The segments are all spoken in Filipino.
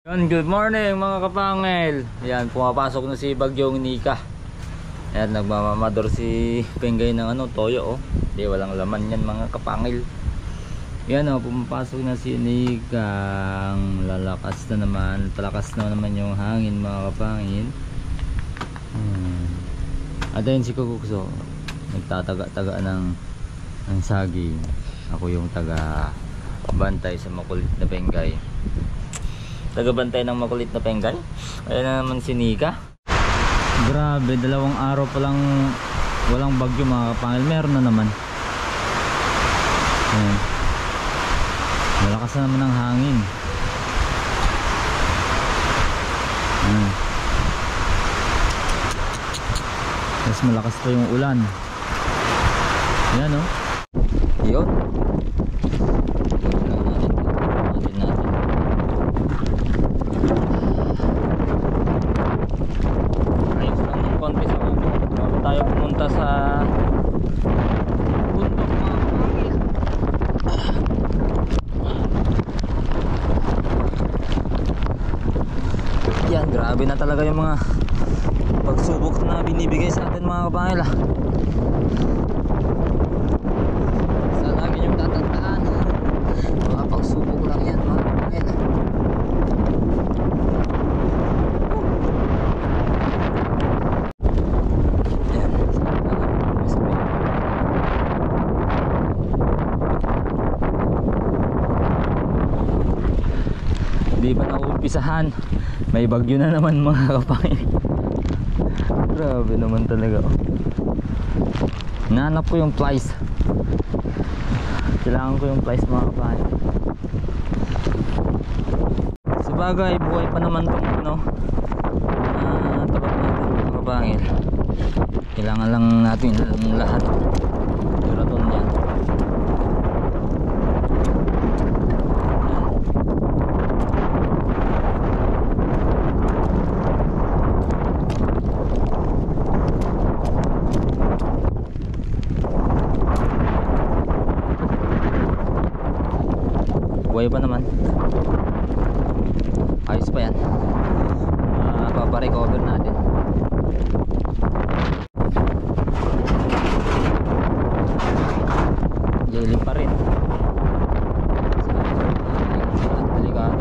Good morning mga kapangil. Yan, pumapasok na si Bagyong Nika. Yan, nagmamamador si Penggay ng toyo Di walang laman yan mga kapangil. Yan pumapasok na si Nika. Ang lalakas na naman, palakas na naman yung hangin mga kapangil. At ayun si Kukukso, nagtataga-taga ng saging. Ako yung taga bantay sa makulit na Penggay. Tagabantay ng makulit na Penggay. Ayan na naman si Nika. Grabe, 2 araw pa lang walang bagyo mga kapangil. Meron na naman. Ayan. Malakas na naman ang hangin. Ayan. Mas malakas pa yung ulan. Ayan Yun. Yan, grabe na talaga yung mga pagsubok na binibigay sa atin mga kapangil Sa lagi yung tatandaan, mga pagsubok lang yan mga kapangil. Yan, hindi pa nauumpisahan, may bagyo na naman mga kapangil. Grabe naman talaga Nanap ko yung flies. Kailangan ko yung flies mga kapangil. Sabagay, buhay pa naman tong tapat natin mga kapangil. Kailangan lang natin lahat duraton yan. Buhay pa naman. Ayos pa yan. Paparecover natin. Lilim pa rin. Delikado.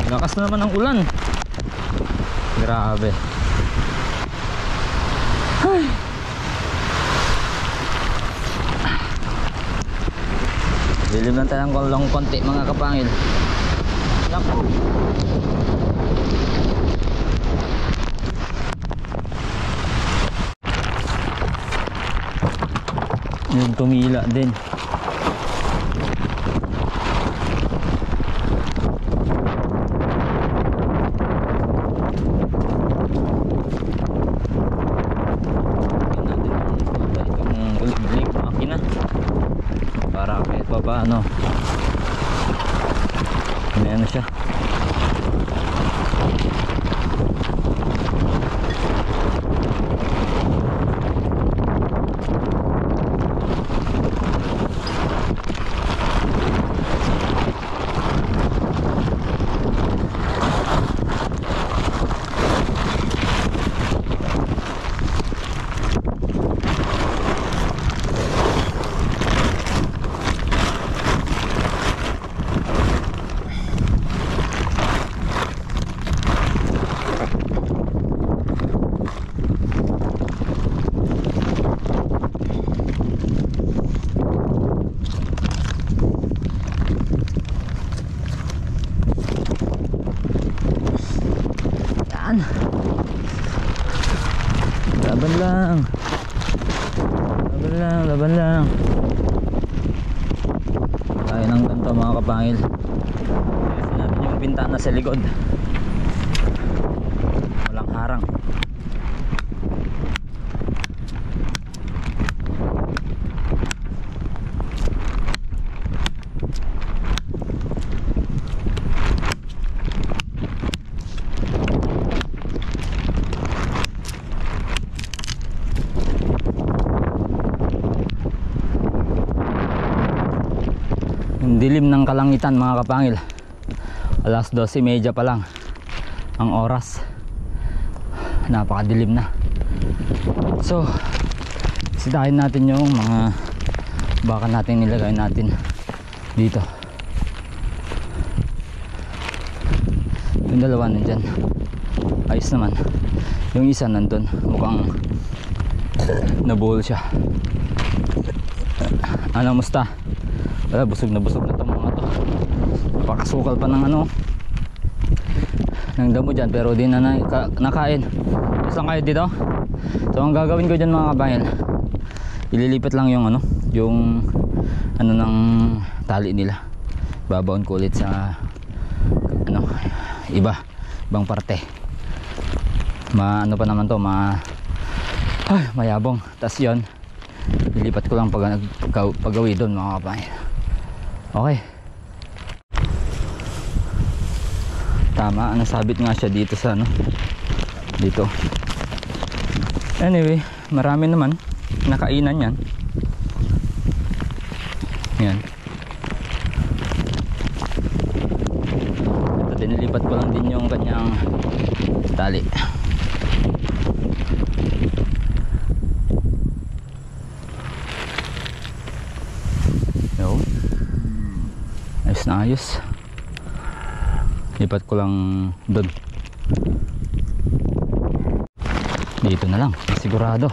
Lakas na naman ang ulan. Grabe. Ay. Lilim lang tayong kolong konti mga kapangil. Naku. Yung tumila din. Para kahit pa paano ano siya. laban. Laban lang. Laban lang, laban lang. Tayo ng ganito mga kapangil. Ayusin natin yung bintana sa likod. Walang harang. Dilim ng kalangitan mga kapangil. Alas 12:30 pa lang ang oras. Napakadilim na. So sitahin natin yung mga baka natin nilagay natin dito. Yung dalawa nandyan, ayos naman. Yung isa nandun, mukhang nabuhol siya. Ano, musta? Wala, busog na to mga to. Napakasukal pa ng ano, ng damo dyan, pero di na nakain. Saan kayo dito? So ang gagawin ko dyan mga kabangil, ililipat lang yung ano, yung ano ng tali nila. Babaon ko ulit sa ano, ibang parte. Ano pa naman to, mayabong. Tas yon, ilipat ko lang pagawi doon mga kabangil. Okay. Tama, nasabit nga siya dito sa ano, dito. Anyway, marami naman nakainan yan. Yan. Ito, dinilipat ko lang din yung kanyang tali. Yo. Ayos na ayos. Lipat ko lang doon. Dito na lang, sigurado.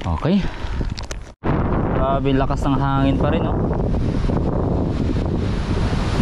Okay. Grabe lakas ng hangin pa rin, oh.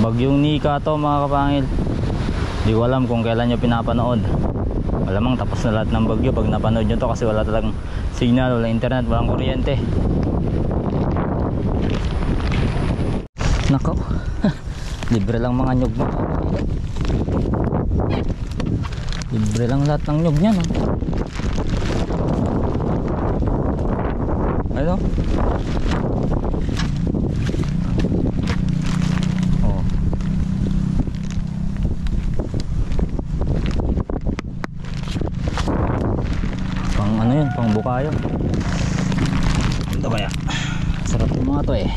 Bagyong Nika to mga kapangil. Di ko alam kung kailan nyo pinapanood. Malamang tapos na lahat ng bagyo pag napanood nyo to, kasi wala talagang signal, walang internet, walang kuryente. Nako. Libre lang mga nyug mo. Libre lang lahat ng nyug niya, no? Ano? Oh. Pang ano yun? Pang bukayo. Ito kaya. Sarap yung mga to eh.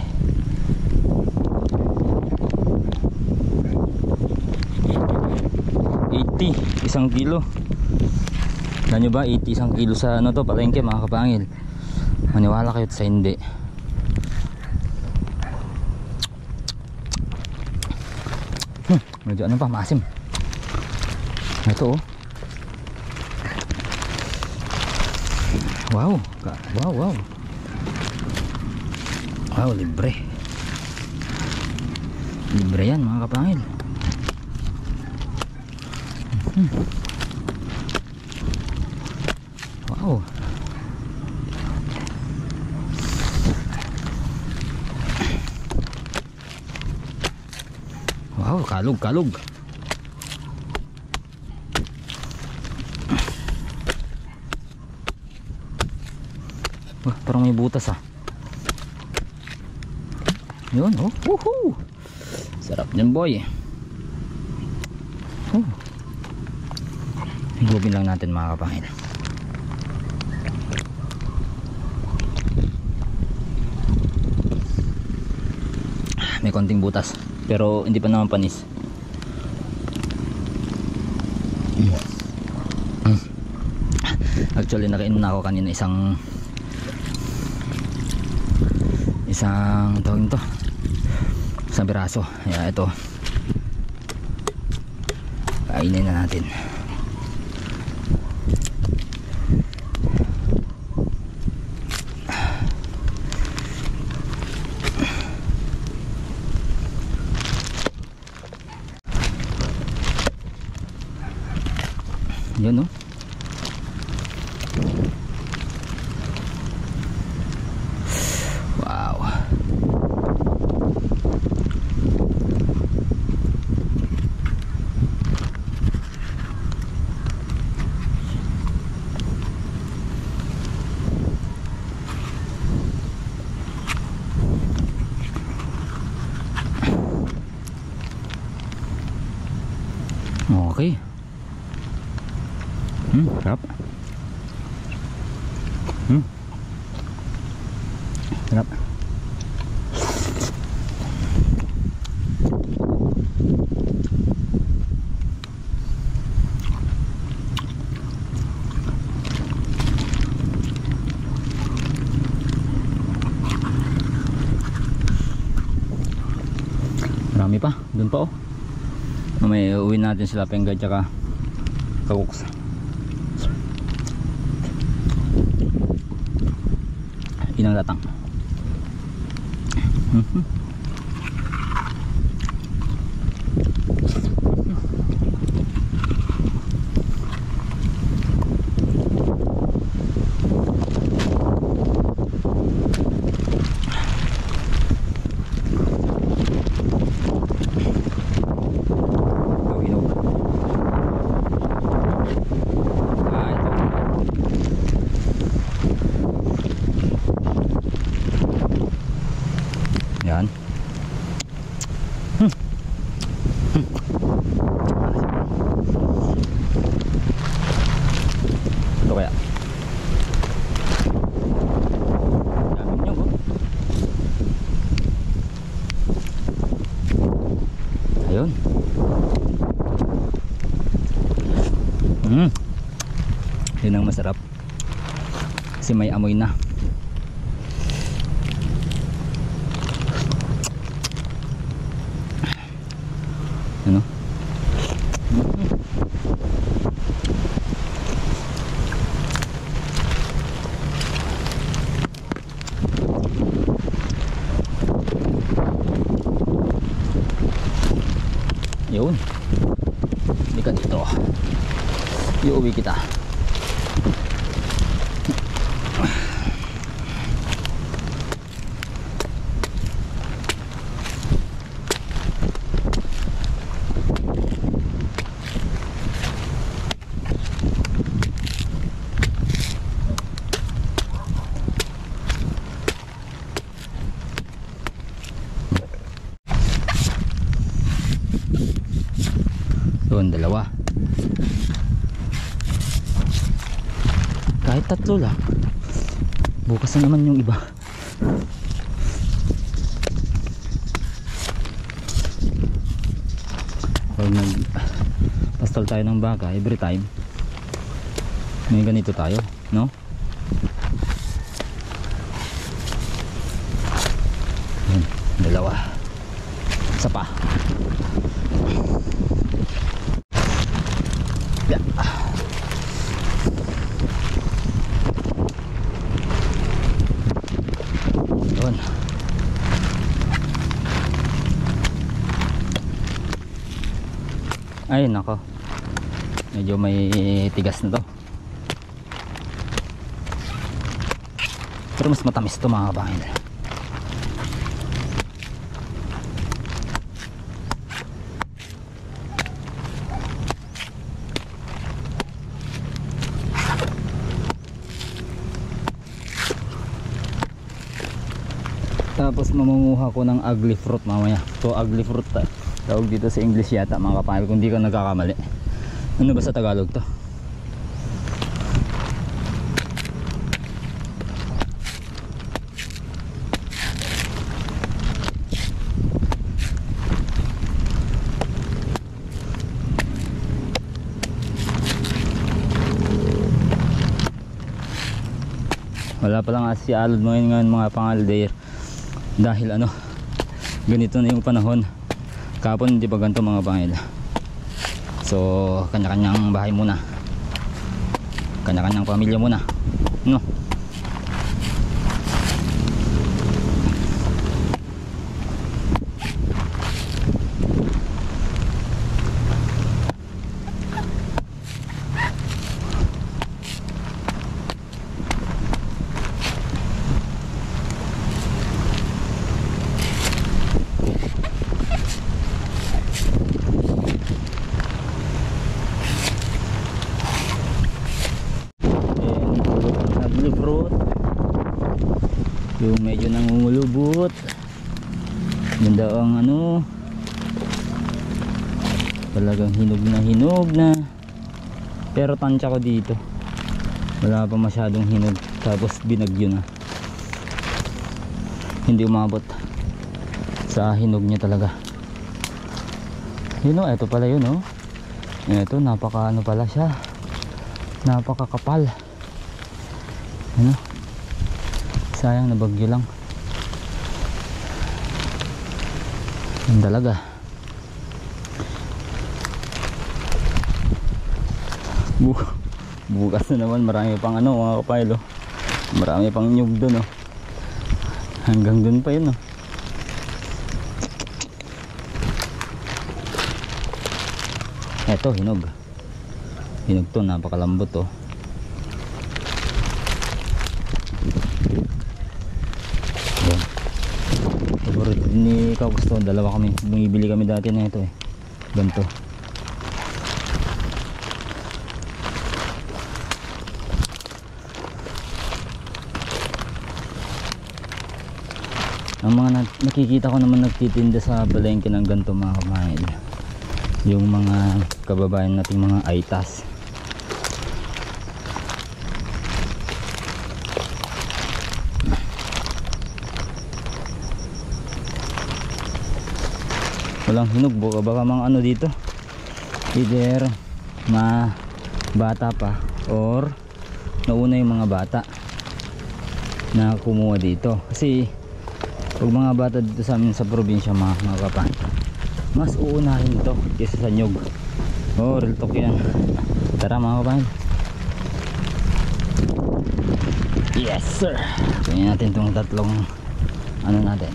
Isang kilo. Alam nyo ba, 80 isang kilo sa ano to, palengke mga kapangil. Maniwala kayo sa hindi. Medyo ano pa, maasim. Ito oh. Wow, wow. Wow, libre. Libre yan mga kapangil. Wow. Wow, kalog. Wah, parang may butas ah. Yun, oh. Woohoo! Sarap niyan, boy. Oh. Higupin lang natin mga kapangil. May konting butas pero hindi pa naman panis. Actually nakainom na ako kanina isang tawag nito, isang piraso. Kaya ito, kainin na natin. Okay. Sarap. Sarap. Marami pa, dun pa oh. May uwi natin sila Pengay tsaka Kakuks. Inang latang. Yan. Ito kaya. Dami nyo po. Ayun. Yun ang masarap. Kasi may amoy na. Ano? Yun. Hindi ka dito. Iuwi kita. Doon, dalawa. Kahit tatlo lang. Bukas na naman yung iba. Pag nag-pastol tayo ng baka, every time may ganito tayo, no? Yun, dalawa. Isa pa. Yun. Ay nako, medyo may tigas na to, pero mas matamis to mga kabangin. Tapos mamunguha ko ng ugly fruit mamaya. So ugly fruit tawag dito sa English yata mga kapangil, kung di ka nagkakamali. Ano ba sa Tagalog to? Wala pa lang si alod mo ngayon mga pangaldayer. Dahil ano, ganito na yung panahon. Kapon hindi pa ganito mga pangil. So kanya-kanyang bahay muna, kanya-kanyang pamilya muna, no? Fruit yung medyo nangungulubot, yun daw ang ano, Talagang hinog na. Pero tansya ko dito, wala pa masyadong hinog. Tapos binagyo na, hindi umabot sa hinog niya talaga. Yun o, eto pala yun o. Eto, napaka ano pala siya, napakakapal. Ano, sayang na bagyo lang. Yan talaga. Bukas na naman, marami pang ano mga kapaylo, marami pang nyug dun oh. Hanggang dun pa yun oh. Eto, hinog to, napakalambot oh. Yan, favorite ni Kagusto, dalawa kami, bumibili kami dati na ito eh, ganito. Ang mga nakikita ko naman nagtitinda sa palengke ng ganito mga kamahil, yung mga kababayan nating mga aitas. Walang hinog, baka mga ano dito, either bata pa or nauna yung mga bata na kumuha dito. Kasi pag mga bata dito sa amin sa probinsya mga kapan, mas uunahin ito kaysa sa nyug. Oh, real talk yan. Tara mga kapan. Yes sir, kunin natin itong tatlong ano natin,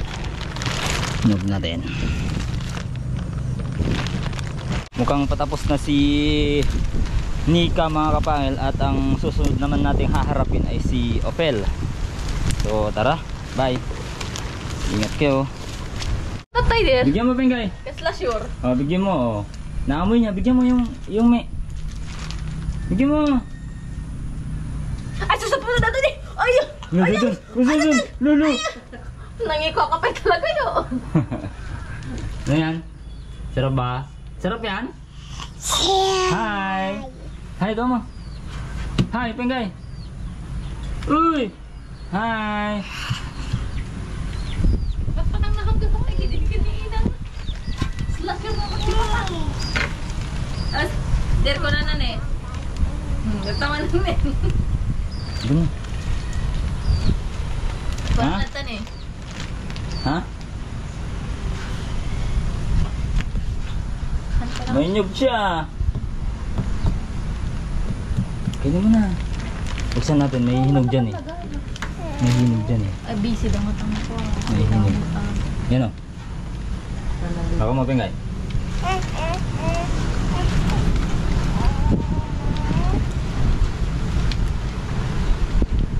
nyug natin. Mukhang patapos na si Nika mga kapangil, at ang susunod naman nating haharapin ay si Ophel. So tara, bye. Ingat kayo. Tatay din. Bigyan mo Pengay. Kasla sure. Oh, bigyan mo oh. Naamoy niya, bigyan mo yung may. Bigyan mo. Ay, susap mo na natin eh. Ay! Lulu. Lulu. Nangiko ka pa talaga yun. Ano yan? Sarap ba? Sarap yan? Hi. Hi daw mo. Hi Pengay. Uy. Hi. Der ko na nan eh. Nagtawa namin. Dun. Parang natan eh. Ha? May nyug siya. Kaya mo na. Buksan natin, may hinog dyan eh. May hinog dyan eh. Ay, busy daw matang ako. May hinog. Yan o. Ako mo Pengay.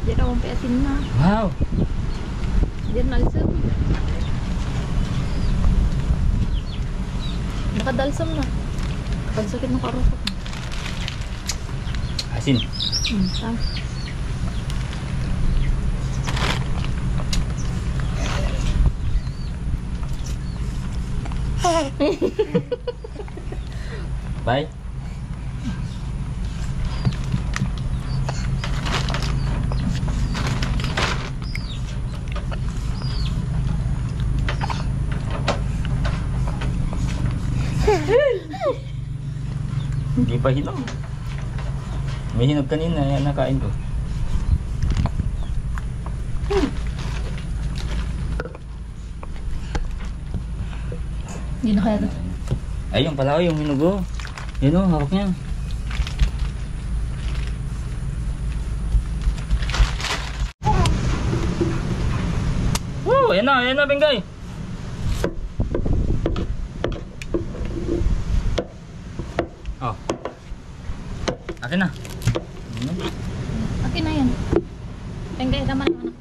Diyan akong peasin na. Wow. Diyan nalsam. Nakadalsam na. Kapag sakit ng karusok. Asin. Tama. Bye. Hindi pa hinog. May hinog kanina, yan nakain ko. Hindi na kaya to. Ayun pala yung hinog oh. Yun oh, hawak niya. Woo! Ayan na Bengay. Oh. Akin na. Akin na yan. Pengay, tama naman ako.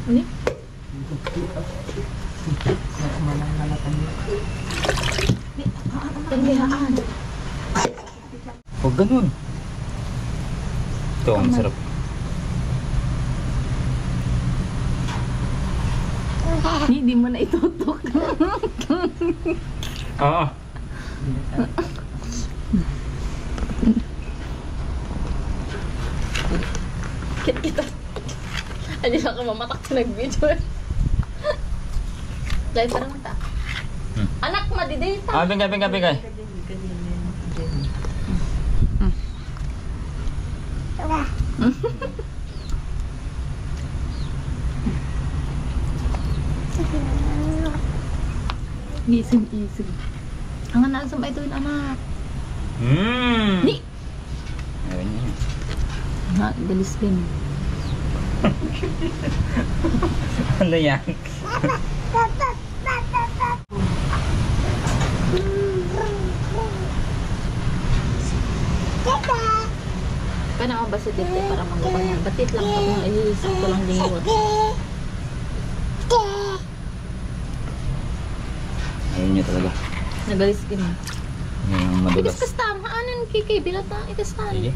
Ini? Tandaan. Huwag ganun. Ito, ang sarap. Hindi mo na itutok. Oo. Kita. Hindi na ako mamatak sa nag-video. Dahil pa naman ta. Anak, madidata. Ah, bingay. Isig. Ang anak sa ito yung anak. Di. Ayun yun. Ha, galis din. Ano yan? Kaya naman ba si Dite para magawa niya? Batit lang ako ng iisip ko lang lingkod. Ayun nyo talaga. Nagalis din. Yung madulas. Ikas kastam. Haanan kikay. Bilat na ikas Sige.